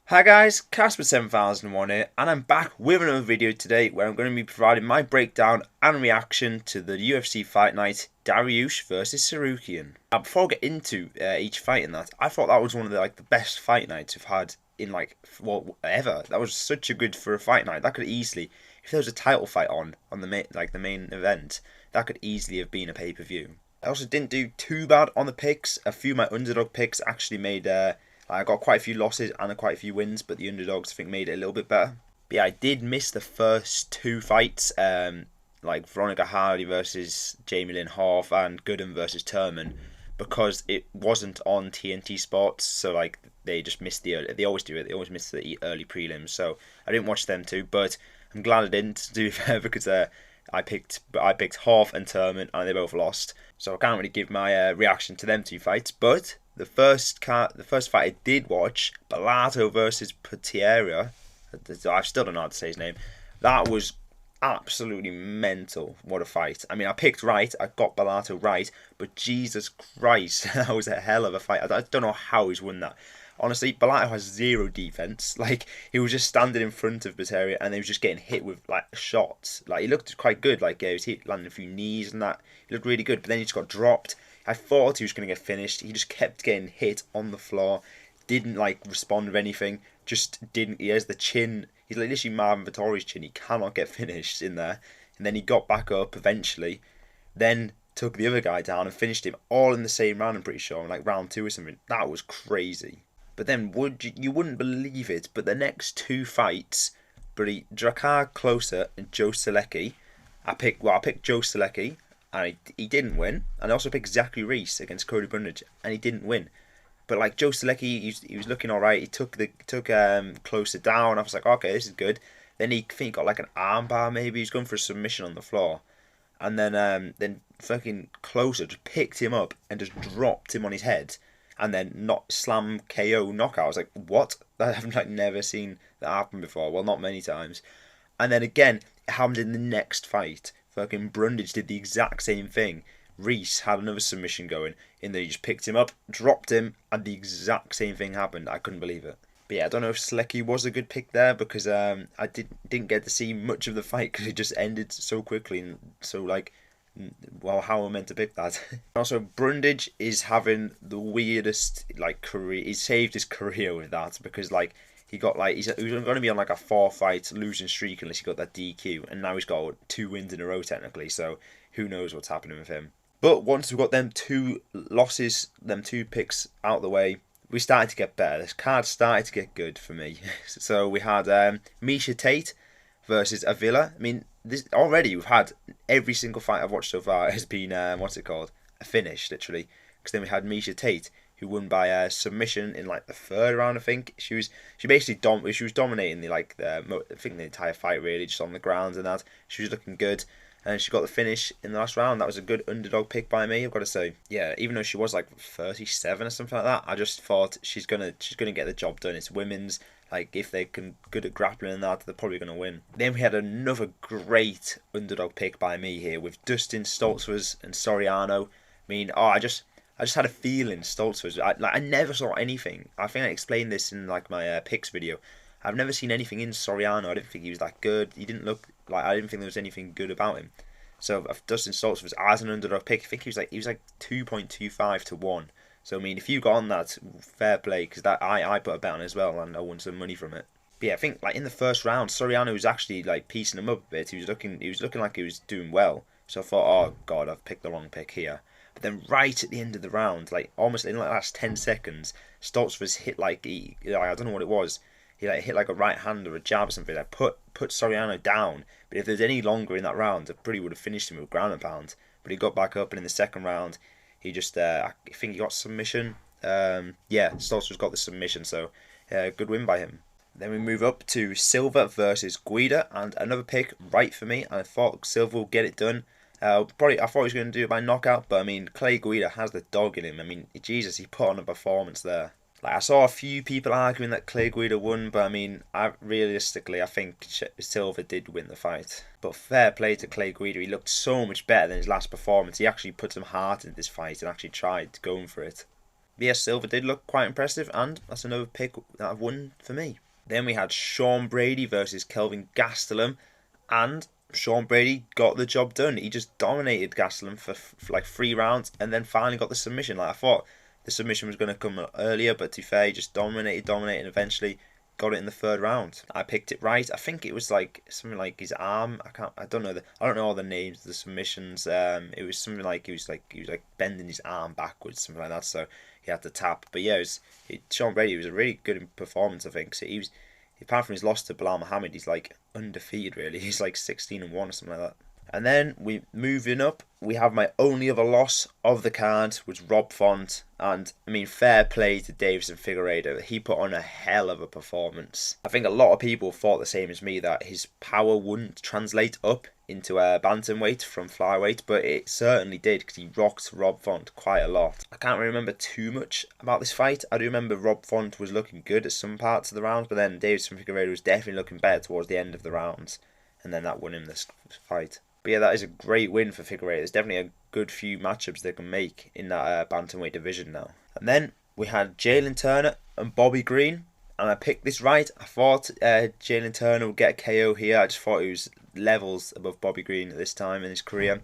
Hi guys, Casper7001 here, and I'm back with another video today where I'm going to be providing my breakdown and reaction to the UFC fight night, Dariush versus Tsarukyan. Now, before I get into each fight in that, I thought that was one of the best fight nights we've had in ever. That was such a good for a fight night. That could easily, if there was a title fight on the main event, that could easily have been a pay-per-view. I also didn't do too bad on the picks. A few of my underdog picks actually made I got quite a few losses and quite a few wins, but the underdogs I think made it a little bit better. But yeah, I did miss the first two fights, like Veronica Hardy versus Jamie Lynn Hoff and Gooden versus Turman, because it wasn't on TNT Sports. So they just missed they always do it. They always miss the early prelims. So I didn't watch them too, but I'm glad I didn't, to be fair, because I picked Hoff and Turman and they both lost. So I can't really give my reaction to them two fights, but the first fight I did watch, Bellato versus Pereira, I still don't know how to say his name. That was absolutely mental. What a fight! I mean, I picked right, I got Bellato right, but Jesus Christ, that was a hell of a fight. I don't know how he's won that. Honestly, Bellato has zero defense. He was just standing in front of Pereira and he was just getting hit with shots. He looked quite good. He was landing a few knees and that. He looked really good, but then he just got dropped. I thought he was going to get finished. He just kept getting hit on the floor. Didn't respond with anything. Just didn't. He has the chin. He's literally Marvin Vittori's chin. He cannot get finished in there. And then he got back up eventually. Then took the other guy down and finished him all in the same round. I'm pretty sure, round 2 or something. That was crazy. But then you wouldn't believe it, but the next two fights, Drakkar Klose and Joe Solecki, I picked Joe Solecki, and he didn't win. And I also picked Zachary Reese against Cody Brundage, and he didn't win. But Joe Solecki, he was looking all right. He took Klose down. I was like, okay, this is good. Then I think he got an armbar maybe. He was going for a submission on the floor, and then fucking Klose just picked him up and just dropped him on his head. And then not slam KO knockout. I was like, what? I've never seen that happen before. Well, not many times. And then again, it happened in the next fight. Fucking Brundage did the exact same thing. Reese had another submission going, in that he just picked him up, dropped him, and the exact same thing happened. I couldn't believe it. But yeah, I don't know if Solecki was a good pick there, because I didn't get to see much of the fight because it just ended so quickly and so well, how am I meant to pick that? Also, Brundage is having the weirdest career. He saved his career with that because he was going to be on a 4-fight losing streak unless he got that DQ, and now he's got 2 wins in a row technically. So who knows what's happening with him? But once we've got them 2 losses, them 2 picks out of the way, we started to get better. This card started to get good for me. So we had Miesha Tate versus Avila. I mean, already we've had every single fight I've watched so far has been a finish literally. Because then we had Miesha Tate, who won by submission in the 3rd round. I think she was dominating the entire fight really, just on the ground and that. She was looking good, and she got the finish in the last round. That was a good underdog pick by me, I've got to say. Yeah, even though she was 37 or something like that, I just thought she's gonna get the job done. It's women's. If they can good at grappling and that, they're probably going to win. Then we had another great underdog pick by me here with Dustin Stoltzfus and Soriano. I mean, I just had a feeling Stoltzfus. I never saw anything. I think I explained this in my picks video. I've never seen anything in Soriano. I didn't think he was that good. He didn't look I didn't think there was anything good about him. So Dustin Stoltzfus as an underdog pick, I think he was 2.25 to 1. So I mean, if you got on that, fair play, because I put a bet on as well, and I won some money from it. But yeah, I think in the first round, Soriano was actually piecing him up a bit. He was looking like he was doing well. So I thought, oh god, I've picked the wrong pick here. But then right at the end of the round, almost in the last 10 seconds, Stoltzfus hit I don't know what it was. He hit a right hand or a jab or something. Put Soriano down. But if there's any longer in that round, I probably would have finished him with ground and pound. But he got back up, and in the second round, he just, I think he got submission. Yeah, Stoltzfus got the submission, so good win by him. Then we move up to Silva versus Guida, and another pick right for me. I thought Silva would get it done. I thought he was going to do it by knockout, but I mean, Clay Guida has the dog in him. I mean, Jesus, he put on a performance there. I saw a few people arguing that Clay Guida won, but I mean, realistically, I think Silva did win the fight. But fair play to Clay Guida. He looked so much better than his last performance. He actually put some heart into this fight and actually tried going for it. Yeah, Silva did look quite impressive, and that's another pick that I've won for me. Then we had Sean Brady versus Kelvin Gastelum, and Sean Brady got the job done. He just dominated Gastelum for like 3 rounds, and then finally got the submission. Like I thought the submission was going to come earlier, but to be fair, he just dominated, and eventually got it in the 3rd round. I picked it right. I think it was like something like his arm. I don't know all the names of the submissions. It was something like he was like bending his arm backwards, something like that. So he had to tap. But yeah, Sean Brady was a really good performance, I think. So he was, apart from his loss to Bilal Muhammad, he's like undefeated really. He's like 16-1 or something like that. And then we moving up, we have my only other loss of the card, was Rob Font. And I mean, fair play to Deiveson Figueiredo. He put on a hell of a performance. I think a lot of people thought the same as me, that his power wouldn't translate up into a bantamweight from flyweight, but it certainly did, because he rocked Rob Font quite a lot. I can't remember too much about this fight. I do remember Rob Font was looking good at some parts of the rounds, but then Deiveson Figueiredo was definitely looking better towards the end of the rounds, and then that won him this fight. But yeah, that is a great win for Figueiredo. There's definitely a good few matchups they can make in that bantamweight division now. And then we had Jalen Turner and Bobby Green, and I picked this right. I thought Jalen Turner would get a KO here. I just thought he was levels above Bobby Green at this time in his career.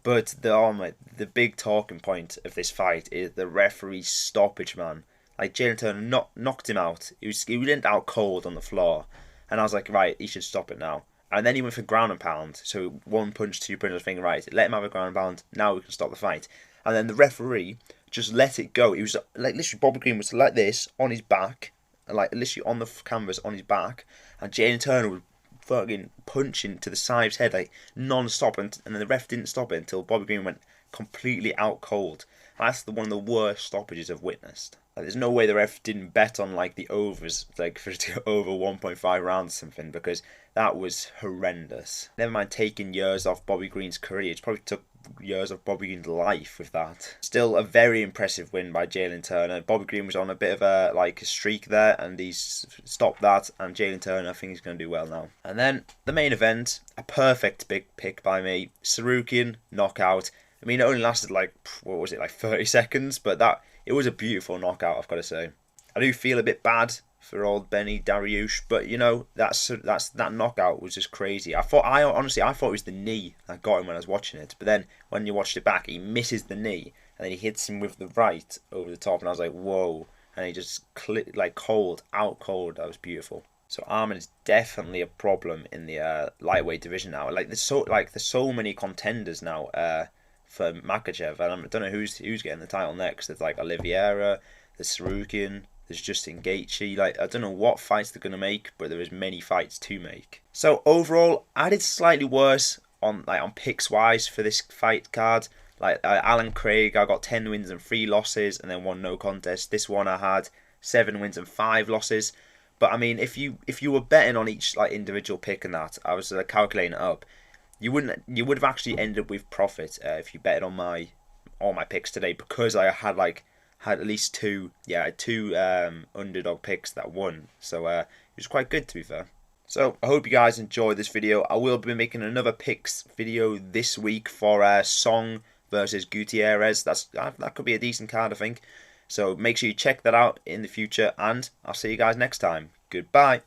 But the big talking point of this fight is the referee's stoppage, man. Like, Jalen Turner knocked him out. He went out cold on the floor, and I was like, right, he should stop it now. And then he went for ground and pound. So 1 punch, 2 punches, I think, right, let him have a ground and pound. Now we can stop the fight. And then the referee just let it go. He was like, literally, Bobby Green was like this on his back, like literally on the canvas on his back, and Jalen Turner was fucking punching to the side of his head like non-stop, and then the ref didn't stop it until Bobby Green went completely out cold. And that's one of the worst stoppages I've witnessed. Like, there's no way the ref didn't bet on like the overs, like for it to go over 1.5 rounds or something, because that was horrendous. Never mind taking years off Bobby Green's career, it probably took years of Bobby Green's life with that. Still a very impressive win by Jalen Turner. Bobby Green was on a bit of a streak there, and he's stopped that, and Jalen Turner, I think he's going to do well now. And then the main event, a perfect big pick by me, Tsarukyan knockout. I mean, it only lasted like 30 seconds, but it was a beautiful knockout, I've got to say. I do feel a bit bad for old Benny Dariush, but you know, that knockout was just crazy. Honestly I thought it was the knee that got him when I was watching it, but then when you watched it back, he misses the knee and then he hits him with the right over the top, and I was like, whoa! And he just out cold. That was beautiful. So Arman is definitely a problem in the lightweight division now. There's so many contenders now for Makhachev, and I don't know who's getting the title next. There's like Oliveira, there's Tsarukyan, there's Justin Gaethje. I don't know what fights they're gonna make, but there is many fights to make. So overall, I did slightly worse on picks wise for this fight card. Alan Craig, I got 10 wins and 3 losses, and then 1 no contest. This one I had 7 wins and 5 losses. But I mean, if you were betting on each individual pick and that, I was calculating it up, you would have actually ended up with profit if you betted on all my picks today, because I had at least two underdog picks that won. So it was quite good, to be fair. So I hope you guys enjoyed this video. I will be making another picks video this week for Song versus Gutierrez. That could be a decent card, I think. So make sure you check that out in the future, and I'll see you guys next time. Goodbye.